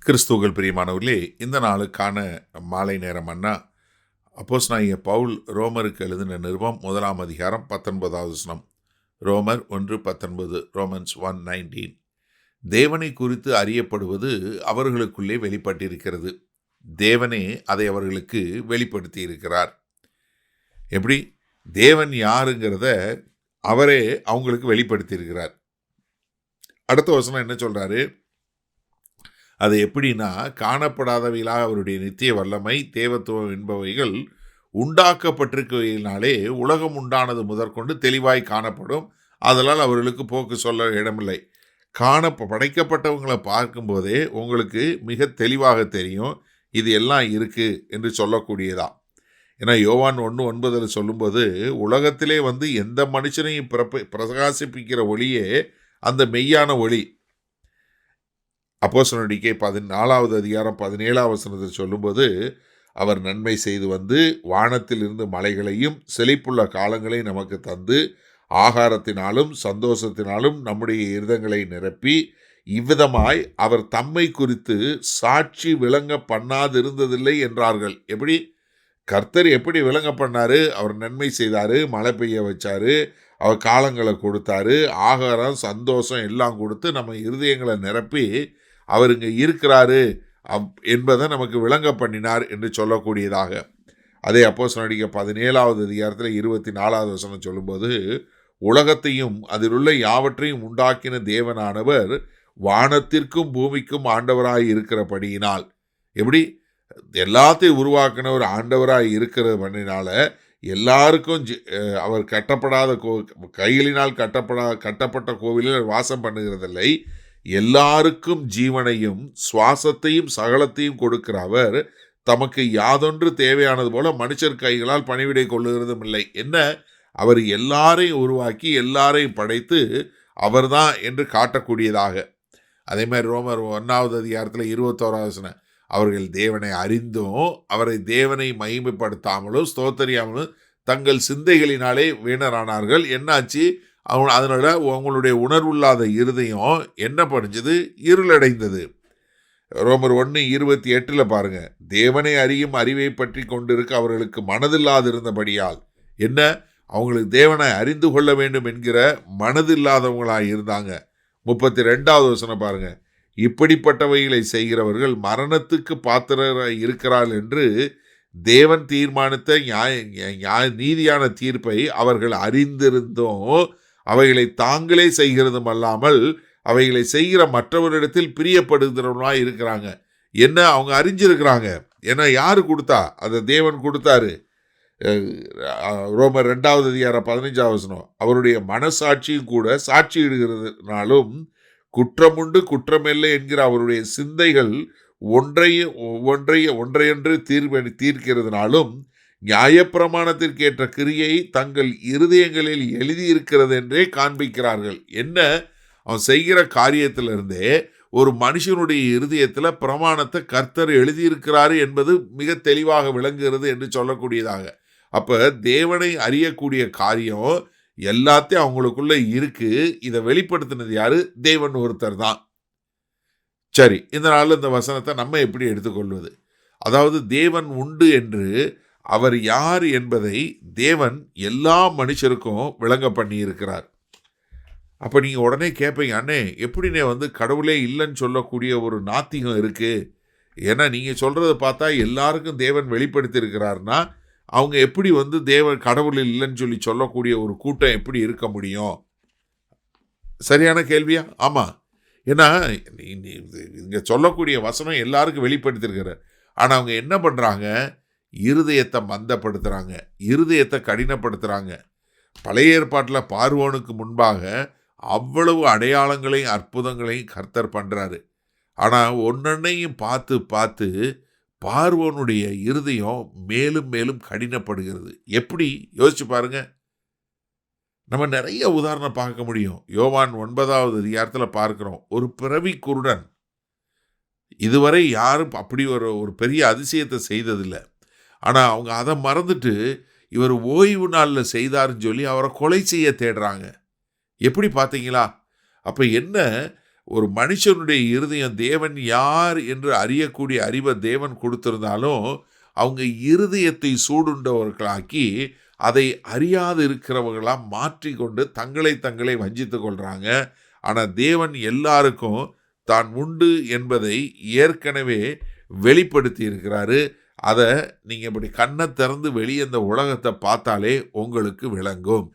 கிறிஸ்துவுக்குள் பிரியமானவர்களே, இந்த நாளுக்கான மாலை நேரம் அண்ணா அப்போஸ்தலனாகிய பவுல் ரோமருக்கு எழுதின நிருபம் 1 அதிகாரம் 19வது வசனம். ரோமர் 1:19, ரோமன்ஸ் 1:19. தேவனை குறித்து அறியப்படுவது அவர்களுக்குள்ளே வெளிப்பட்டிருக்கிறது. தேவனே அதை அவர்களுக்கு வெளிப்படுத்தி இருக்கிறார். எப்படி? தேவன் யாருங்கிறத அவரே அவங்களுக்கு வெளிப்படுத்தி இருக்கிறார். அடுத்த வசனம் என்ன சொல்றாரு? அது எப்படின்னா, காணப்படாதவைகளாக அவருடைய நித்திய வல்லமை, தேவத்துவம் என்பவைகள் உண்டாக்கப்பட்டிருக்கையினாலே உலகம் உண்டானது முதற்கொண்டு தெளிவாய் காணப்படும். அதனால் அவர்களுக்கு போக்கு சொல்ல இடமில்லை. படைக்கப்பட்டவங்களை பார்க்கும்போதே உங்களுக்கு மிக தெளிவாக தெரியும் இது எல்லாம் இருக்கு என்று சொல்லக்கூடியதா. ஏன்னா யோவான் 1:9 சொல்லும்போது, உலகத்திலே எந்த மனுஷனையும் பிரகாசிப்பிக்கிற ஒளியே அந்த மெய்யான ஒளி. அப்போஸ்தலர் 14வது அதிகாரம் 17வது வசனத்தில் சொல்லும்போது, அவர் நன்மை செய்து வானத்தில் இருந்து மலைகளையும் செழிப்புள்ள காலங்களையும் நமக்கு தந்து ஆகாரத்தினாலும் சந்தோஷத்தினாலும் நம்முடைய இருதயங்களை நிரப்பி, இவ்விதமாய் அவர் தம்மை குறித்து சாட்சி விளங்க பண்ணாதிருந்ததில்லை என்றார்கள். எப்படி? கர்த்தர் எப்படி விளங்க பண்ணாரு? அவர் நன்மை செய்தாரு, மழை பெய்ய வச்சாரு, அவர் காலங்களை கொடுத்தாரு, ஆகாரம் சந்தோஷம் எல்லாம் கொடுத்து நம்ம இருதயங்களை நிரப்பி அவர் இங்கே இருக்கிறாரு என்பதை நமக்கு விளங்க பண்ணினார் என்று சொல்லக்கூடியதாக. அதே அப்போஸ்தலர் 17வது அதிகாரத்தில் 24வது வசனம் சொல்லும்போது, உலகத்தையும் அதில் உள்ள யாவற்றையும் உண்டாக்கின தேவனானவர் வானத்திற்கும் பூமிக்கும் ஆண்டவராய் இருக்கிறபடியினால். எப்படி? எல்லாத்தையும் உருவாக்கின ஒரு ஆண்டவராய் இருக்கிற பண்ணினால எல்லாருக்கும் அவர் கட்டப்படாத கைகளினால் கட்டப்பட்ட கோவிலில் வாசம் பண்ணுகிறதில்லை. எல்லாருக்கும் ஜீவனையும் சுவாசத்தையும் சகலத்தையும் கொடுக்கிற அவர் தமக்கு யாதொன்று தேவையானது போல மனுஷர் கைகளால் பணிவிடை கொள்ளுகிறதும் இல்லை. என்ன? அவர் எல்லாரையும் உருவாக்கி எல்லாரையும் படைத்து அவர்தான் என்று காட்டக்கூடியதாக. அதே மாதிரி ரோமர் 1வது அதிகாரத்தில் 21வது வசனம், அவர்கள் தேவனை அறிந்தும் அவரை தேவனை மகிமைப்படுத்தாமலும் ஸ்தோத்தரியாமலும் தங்கள் சிந்தைகளினாலே வீணரானார்கள். என்னாச்சு? அதனால உங்களுடைய உணர்வுள்ளாத இருதயம் என்ன படிஞ்சது? இருளடைந்தது. ரோமர் 1:28 பாருங்க, தேவனை அறியும் அறிவை பற்றி கொண்டிருக்க அவர்களுக்கு மனதில்லாதிருந்தபடியால். என்ன? அவங்களுக்கு தேவனை அறிந்து கொள்ள வேண்டும் என்கிற மனதில்லாதவங்களாக இருந்தாங்க. 32வது வசனம் பாருங்க, இப்படிப்பட்டவைகளை செய்கிறவர்கள் மரணத்துக்கு பாத்திரராய் இருக்கிறார்கள் என்று தேவன் தீர்மானித்த நீதியான தீர்ப்பை அவர்கள் அறிந்திருந்தும் அவைகளை தாங்களே செய்கிறதும் அல்லாமல் அவைகளை செய்கிற மற்றவரிடத்தில் பிரியப்படுகிறவர்களாக இருக்கிறாங்க. என்ன? அவங்க அறிஞ்சிருக்கிறாங்க. ஏன்னா யாரு கொடுத்தா? அதை தேவன் கொடுத்தாரு. ரோமர் 2வது அதிகாரம் 15வது வசனம், அவருடைய மனசாட்சியும் கூட சாட்சியிடுகிறதுனாலும் குற்றமுண்டு குற்றமில்லை என்கிற அவருடைய சிந்தைகள் ஒன்றையொன்று தீர்க்கிறதுனாலும் நியாயப்பிரமாணத்திற்கேற்ற கிரியை தங்கள் இருதயங்களில் எழுதியிருக்கிறது என்றே காண்பிக்கிறார்கள். என்ன? அவன் செய்கிற காரியத்திலிருந்தே ஒரு மனுஷனுடைய இருதயத்தில் பிரமாணத்தை கர்த்தர் எழுதியிருக்கிறாரு என்பது மிக தெளிவாக விளங்குகிறது என்று சொல்லக்கூடியதாக. அப்போ தேவனை அறியக்கூடிய காரியம் எல்லாத்தையும் அவங்களுக்குள்ள இருக்கு. இதை வெளிப்படுத்தினது யாரு? தேவன் ஒருத்தர் தான். சரி, இந்த நாளில் இந்த வசனத்தை நம்ம எப்படி எடுத்துக்கொள்வது? அதாவது தேவன் உண்டு என்று, அவர் யார் என்பதை தேவன் எல்லா மனுஷருக்கும் விளங்க பண்ணி இருக்கிறார். அப்போ நீங்கள் உடனே கேட்பீங்க, அண்ணே எப்படினே கடவுளே இல்லைன்னு சொல்லக்கூடிய ஒரு நாத்திகம் இருக்குது. ஏன்னா நீங்கள் சொல்கிறத பார்த்தா எல்லாருக்கும் தேவன் வெளிப்படுத்தி இருக்கிறார்னா அவங்க எப்படி தேவன் கடவுள் இல்லைன்னு சொல்லக்கூடிய ஒரு கூட்டம் எப்படி இருக்க முடியும்? சரியான கேள்வியா? ஆமாம். ஏன்னா இங்கே சொல்லக்கூடிய வசனம் எல்லாருக்கும் வெளிப்படுத்திருக்கிறார். ஆனால் அவங்க என்ன பண்ணுறாங்க? இருதயத்தை மந்தப்படுத்துகிறாங்க, இருதயத்தை கடினப்படுத்துகிறாங்க. பழைய ஏற்பாட்டில் பார்வோனுக்கு முன்பாக அவ்வளவு அடையாளங்களையும் அற்புதங்களையும் கர்த்தர் பண்ணுறாரு. ஆனால் ஒன்னொன்னையும் பார்த்து பார்த்து பார்வோனுடைய இருதயம் மேலும் மேலும் கடினப்படுகிறது. எப்படி? யோசிச்சு பாருங்க. நம்ம நிறைய உதாரணம் பார்க்க முடியும். யோவான் 9வது அதிகாரத்தில் பார்க்கிறோம், ஒரு பிறவி குருடன். இதுவரை யாரும் அப்படி ஒரு பெரிய அதிசயத்தை செய்ததில்லை. ஆனால் அவங்க அதை மறந்துட்டு இவர் ஓய்வு நாளில் செய்தாருன்னு சொல்லி அவரை கொலை செய்ய தேடுறாங்க. எப்படி பார்த்தீங்களா? அப்போ என்ன? ஒரு மனுஷனுடைய இருதயம் தேவன் யார் என்று அறியக்கூடிய அறிவை தேவன் கொடுத்திருந்தாலும் அவங்க இருதயத்தை சூடுண்டவர்களாக்கி அதை அறியாது இருக்கிறவர்களாக மாற்றிக்கொண்டு தங்களை வஞ்சித்து கொள்கிறாங்க. ஆனால் தேவன் எல்லாருக்கும் தான் உண்டு என்பதை ஏற்கனவே வெளிப்படுத்தி இருக்கிறாரு. அதை நீங்கள் இப்படி கண்ணை திறந்து வெளியே இந்த உலகத்தை பார்த்தாலே உங்களுக்கு விளங்கும்.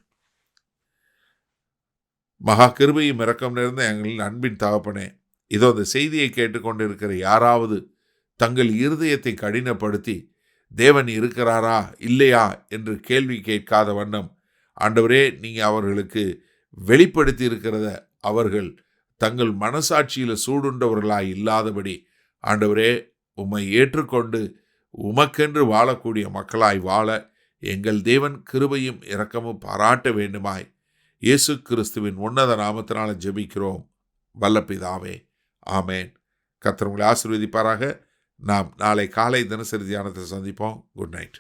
மகா கிருபையும் இரக்கம் நிறைந்த எங்களின் அன்பின் தகப்பனே, இதோ அந்த செய்தியை கேட்டுக்கொண்டிருக்கிற யாராவது தங்கள் இருதயத்தை கடினப்படுத்தி தேவன் இருக்கிறாரா இல்லையா என்று கேள்வி கேட்காத வண்ணம் ஆண்டவரே நீங்கள் அவர்களுக்கு வெளிப்படுத்தி இருக்கிறத அவர்கள் தங்கள் மனசாட்சியில் சூடுண்டவர்களாய் இல்லாதபடி ஆண்டவரே உம்மை ஏற்றுக்கொண்டு உமக்கென்று வாழக்கூடிய மக்களாய் வாழ எங்கள் தேவன் கிருபையும் இரக்கமும் பாராட்ட வேண்டுமாய் இயேசு கிறிஸ்துவின் உன்னத நாமத்தினால ஜெபிக்கிறோம் வல்ல பிதாவே, ஆமேன். கர்த்தர் உங்களை ஆசீர்வதிப்பாராக. நாம் நாளை காலை தினசரி தியானத்தை சந்திப்போம். Good night.